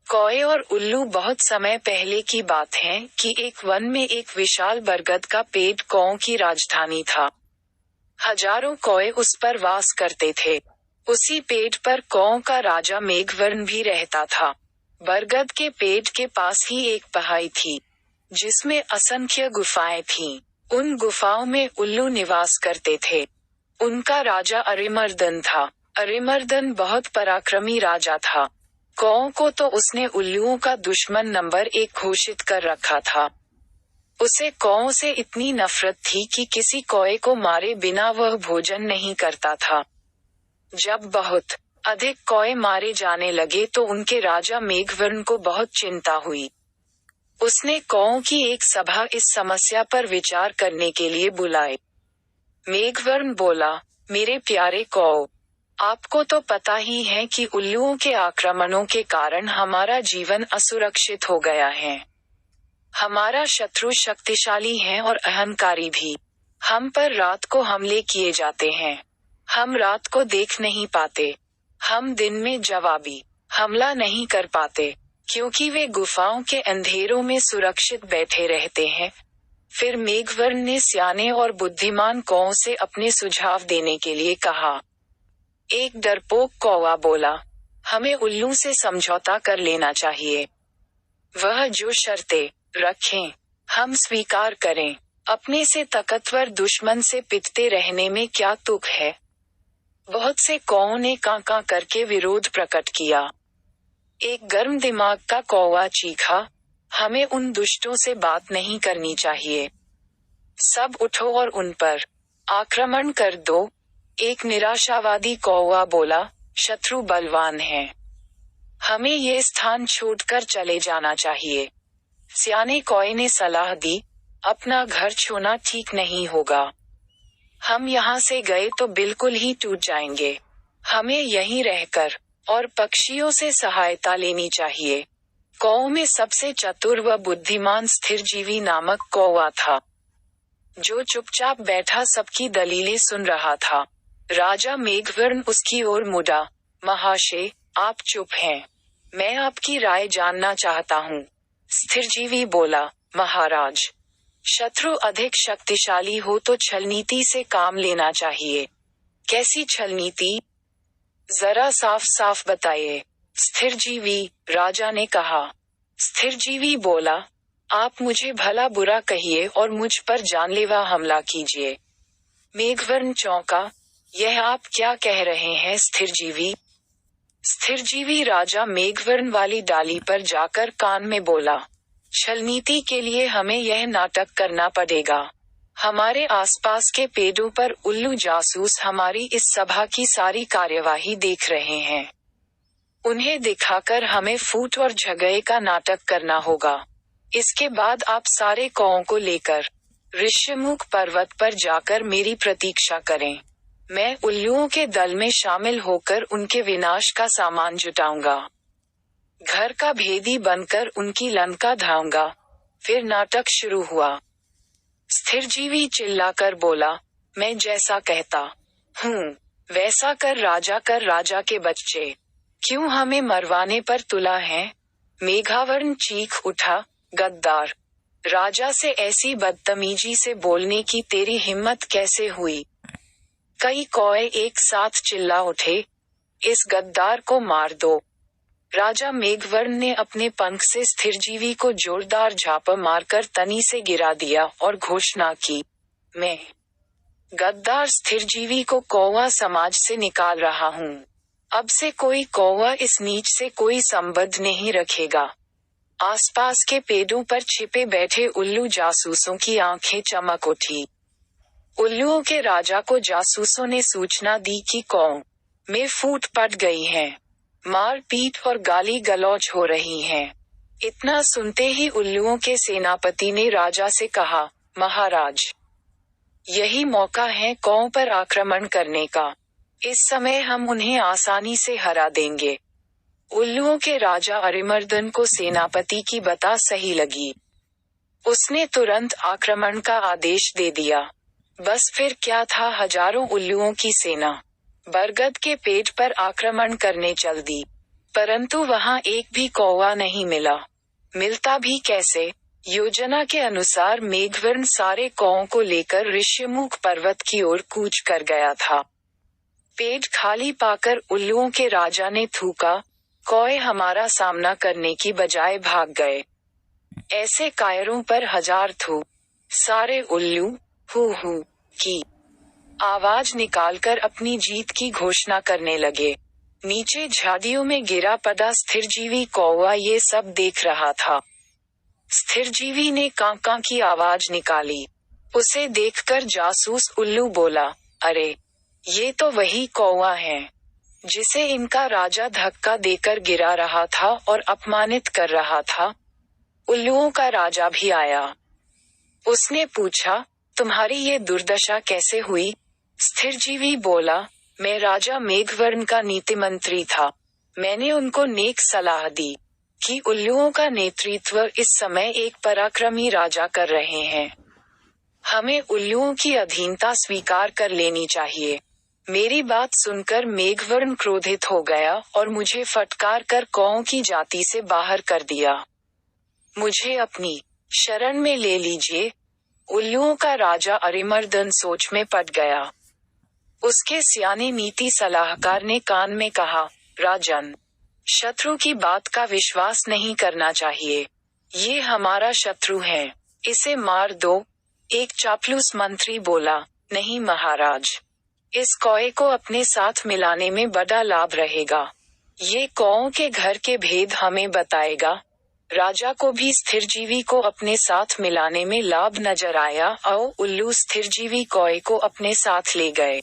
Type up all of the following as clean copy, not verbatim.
कौए और उल्लू। बहुत समय पहले की बात है कि एक वन में एक विशाल बरगद का पेड़ कौओं की राजधानी था। हजारों कौए उस पर वास करते थे। उसी पेड़ पर कौओं का राजा मेघवर्ण भी रहता था। बरगद के पेड़ के पास ही एक पहाड़ी थी, जिसमें असंख्य गुफाएं थीं। उन गुफाओं में उल्लू निवास करते थे। उनका राजा अरिमर्दन था। अरिमर्दन बहुत पराक्रमी राजा था। कौओं को तो उसने उल्लुओं का दुश्मन नंबर 1 घोषित कर रखा था। उसे कौओं से इतनी नफरत थी कि किसी कौए को मारे बिना वह भोजन नहीं करता था। जब बहुत अधिक कौए मारे जाने लगे तो उनके राजा मेघवर्ण को बहुत चिंता हुई। उसने कौओं की एक सभा इस समस्या पर विचार करने के लिए बुलाई। मेघवर्ण बोला, मेरे प्यारे कौओं, आपको तो पता ही है कि उल्लुओं के आक्रमणों के कारण हमारा जीवन असुरक्षित हो गया है। हमारा शत्रु शक्तिशाली है और अहंकारी भी। हम पर रात को हमले किए जाते हैं। हम रात को देख नहीं पाते। हम दिन में जवाबी हमला नहीं कर पाते, क्योंकि वे गुफाओं के अंधेरों में सुरक्षित बैठे रहते हैं। फिर मेघवर्ण ने सियाने और बुद्धिमान कौओं से अपने सुझाव देने के लिए कहा। एक डरपोक कौवा बोला, हमें उल्लू से समझौता कर लेना चाहिए। वह जो शर्तें रखें, हम स्वीकार करें। अपने से ताकतवर दुश्मन से पिटते रहने में क्या तुक है। बहुत से कौओं ने कां कां करके विरोध प्रकट किया। एक गर्म दिमाग का कौवा चीखा, हमें उन दुष्टों से बात नहीं करनी चाहिए। सब उठो और उन पर आक्रमण कर दो। एक निराशावादी कौवा बोला, शत्रु बलवान है। हमें ये स्थान छोड़कर चले जाना चाहिए। सियाने कौए ने सलाह दी, अपना घर छोड़ना ठीक नहीं होगा। हम यहाँ से गए तो बिल्कुल ही टूट जाएंगे। हमें यहीं रहकर और पक्षियों से सहायता लेनी चाहिए। कौओं में सबसे चतुर व बुद्धिमान स्थिरजीवी नामक कौवा था, जो चुपचाप बैठा सबकी दलीलें सुन रहा था। राजा मेघवर्ण उसकी ओर मुड़ा, महाशय, आप चुप हैं। मैं आपकी राय जानना चाहता हूँ। स्थिरजीवी बोला, महाराज, शत्रु अधिक शक्तिशाली हो तो छलनीति से काम लेना चाहिए। कैसी छलनीति? जरा साफ साफ बताइए। स्थिरजीवी राजा ने कहा। स्थिरजीवी बोला, आप मुझे भला बुरा कहिए और मुझ पर जानलेवा हमला कीजिए। मेघवर्ण चौंका, यह आप क्या कह रहे हैं स्थिरजीवी? स्थिरजीवी राजा मेघवर्ण वाली डाली पर जाकर कान में बोला, छलनीति के लिए हमें यह नाटक करना पड़ेगा। हमारे आसपास के पेड़ों पर उल्लू जासूस हमारी इस सभा की सारी कार्यवाही देख रहे हैं। उन्हें दिखाकर हमें फूट और झगड़े का नाटक करना होगा। इसके बाद आप सारे कौओं को लेकर ऋष्यमुख पर्वत पर जाकर मेरी प्रतीक्षा करें। मैं उल्लुओं के दल में शामिल होकर उनके विनाश का सामान जुटाऊंगा। घर का भेदी बनकर उनकी लंका ढाऊंगा। फिर नाटक शुरू हुआ। स्थिरजीवी चिल्लाकर बोला, मैं जैसा कहता हूँ वैसा कर राजा के बच्चे। क्यों हमें मरवाने पर तुला है? मेघावर्ण चीख उठा, गद्दार, राजा से ऐसी बदतमीजी से बोलने की तेरी हिम्मत कैसे हुई? कई कौए एक साथ चिल्ला उठे, इस गद्दार को मार दो। राजा मेघवर्ण ने अपने पंख से स्थिरजीवी को जोरदार झापा मारकर तनी से गिरा दिया और घोषणा की, मैं गद्दार स्थिरजीवी को कौवा समाज से निकाल रहा हूँ। अब से कोई कौवा इस नीच से कोई संबंध नहीं रखेगा। आसपास के पेड़ों पर छिपे बैठे उल्लू जासूसों की आंखें चमक उठी। उल्लुओं के राजा को जासूसों ने सूचना दी कि कौओं में फूट पड़ गई है। मारपीट और गाली गलौज हो रही है। इतना सुनते ही उल्लुओं के सेनापति ने राजा से कहा, महाराज, यही मौका है कौओं पर आक्रमण करने का। इस समय हम उन्हें आसानी से हरा देंगे। उल्लुओं के राजा अरिमर्दन को सेनापति की बात सही लगी। उसने तुरंत आक्रमण का आदेश दे दिया। बस फिर क्या था, हजारों उल्लुओं की सेना बरगद के पेड़ पर आक्रमण करने चल दी। परंतु वहां एक भी कौवा नहीं मिला। मिलता भी कैसे? योजना के अनुसार मेघवर्ण सारे कौओं को लेकर ऋष्यमुख पर्वत की ओर कूच कर गया था। पेट खाली पाकर उल्लुओं के राजा ने थूका, कौए हमारा सामना करने की बजाय भाग गए। ऐसे कायरों पर हजार थू। सारे उल्लू हू की आवाज निकालकर अपनी जीत की घोषणा करने लगे। नीचे झाड़ियों में गिरा पड़ा स्थिरजीवी कौवा ये सब देख रहा था। स्थिरजीवी ने कां कां की आवाज निकाली। उसे देखकर जासूस उल्लू बोला, अरे, ये तो वही कौवा है जिसे इनका राजा धक्का देकर गिरा रहा था और अपमानित कर रहा था। उल्लुओं का राजा भी आया। उसने पूछा, तुम्हारी ये दुर्दशा कैसे हुई? स्थिरजीवी बोला, मैं राजा मेघवर्ण का नीति मंत्री था। मैंने उनको नेक सलाह दी कि उल्लुओं का नेतृत्व इस समय एक पराक्रमी राजा कर रहे हैं। हमें उल्लुओं की अधीनता स्वीकार कर लेनी चाहिए। मेरी बात सुनकर मेघवर्ण क्रोधित हो गया और मुझे फटकार कर कौओं की जाति से बाहर कर दिया। मुझे अपनी शरण में ले लीजिए। उल्लुओं का राजा अरिमर्दन सोच में पड़ गया। उसके सियाने नीति सलाहकार ने कान में कहा, राजन, शत्रु की बात का विश्वास नहीं करना चाहिए। ये हमारा शत्रु है, इसे मार दो। एक चापलूस मंत्री बोला, नहीं महाराज, इस कौए को अपने साथ मिलाने में बड़ा लाभ रहेगा। ये कौओं के घर के भेद हमें बताएगा। राजा को भी स्थिरजीवी को अपने साथ मिलाने में लाभ नजर आया और उल्लू स्थिरजीवी कौए को अपने साथ ले गए।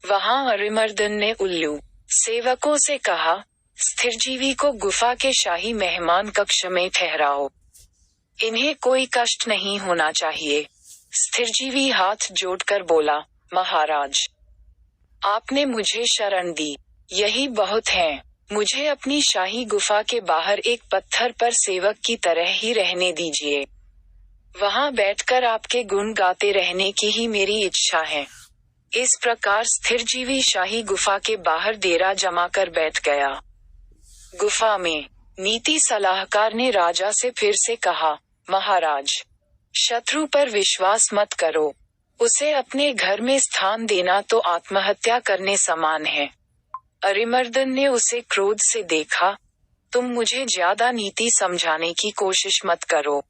वहां अरिमर्दन ने उल्लू सेवकों से कहा, स्थिरजीवी को गुफा के शाही मेहमान कक्ष में ठहराओ। इन्हें कोई कष्ट नहीं होना चाहिए। स्थिरजीवी हाथ जोड़कर बोला, महाराज, आपने मुझे शरण दी, यही बहुत है। मुझे अपनी शाही गुफा के बाहर एक पत्थर पर सेवक की तरह ही रहने दीजिए। वहां बैठकर आपके गुण गाते रहने की ही मेरी इच्छा है। इस प्रकार स्थिरजीवी शाही गुफा के बाहर डेरा जमा कर बैठ गया। गुफा में नीति सलाहकार ने राजा से फिर से कहा, महाराज, शत्रु पर विश्वास मत करो। उसे अपने घर में स्थान देना तो आत्महत्या करने समान है। अरिमर्दन ने उसे क्रोध से देखा, तुम मुझे ज्यादा नीति समझाने की कोशिश मत करो।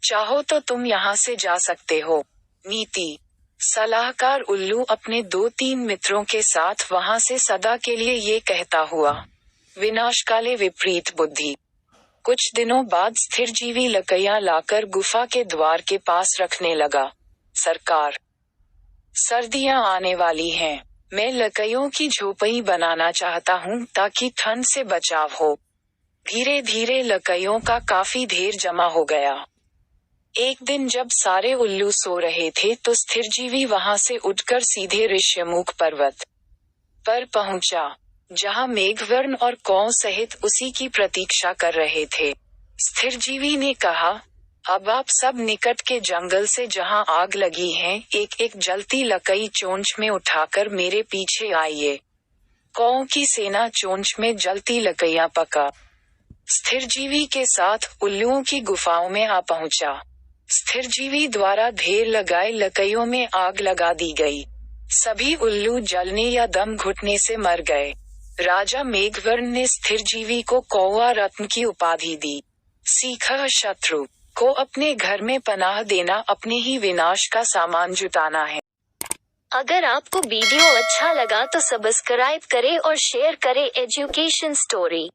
चाहो तो तुम यहाँ से जा सकते हो। नीति सलाहकार उल्लू अपने 2-3 मित्रों के साथ वहां से सदा के लिए ये कहता हुआ, विनाशकाले विपरीत बुद्धि। कुछ दिनों बाद स्थिरजीवी लकड़ियां लाकर गुफा के द्वार के पास रखने लगा। सरकार, सर्दियां आने वाली हैं। मैं लकड़ियों की झोपड़ी बनाना चाहता हूँ ताकि ठंड से बचाव हो। धीरे धीरे लकड़ियों का काफी ढेर जमा हो गया। एक दिन जब सारे उल्लू सो रहे थे तो स्थिरजीवी वहां से उठकर सीधे ऋष्यमुख पर्वत पर पहुंचा, जहां मेघवर्ण और कौओं सहित उसी की प्रतीक्षा कर रहे थे। स्थिरजीवी ने कहा, अब आप सब निकट के जंगल से जहां आग लगी है, एक एक जलती लकड़ी चोंच में उठाकर मेरे पीछे आइए। कौओं की सेना चोंच में जलती लकड़ियां पका स्थिरजीवी के साथ उल्लुओं की गुफाओं में आ पहुंचा। स्थिरजीवी द्वारा ढेर लगाए लकड़ियों में आग लगा दी गई। सभी उल्लू जलने या दम घुटने से मर गए। राजा मेघवर्ण ने स्थिरजीवी को कौवा रत्न की उपाधि दी। सीखा, शत्रु को अपने घर में पनाह देना अपने ही विनाश का सामान जुटाना है। अगर आपको वीडियो अच्छा लगा तो सब्सक्राइब करें और शेयर करें एजुकेशन स्टोरी।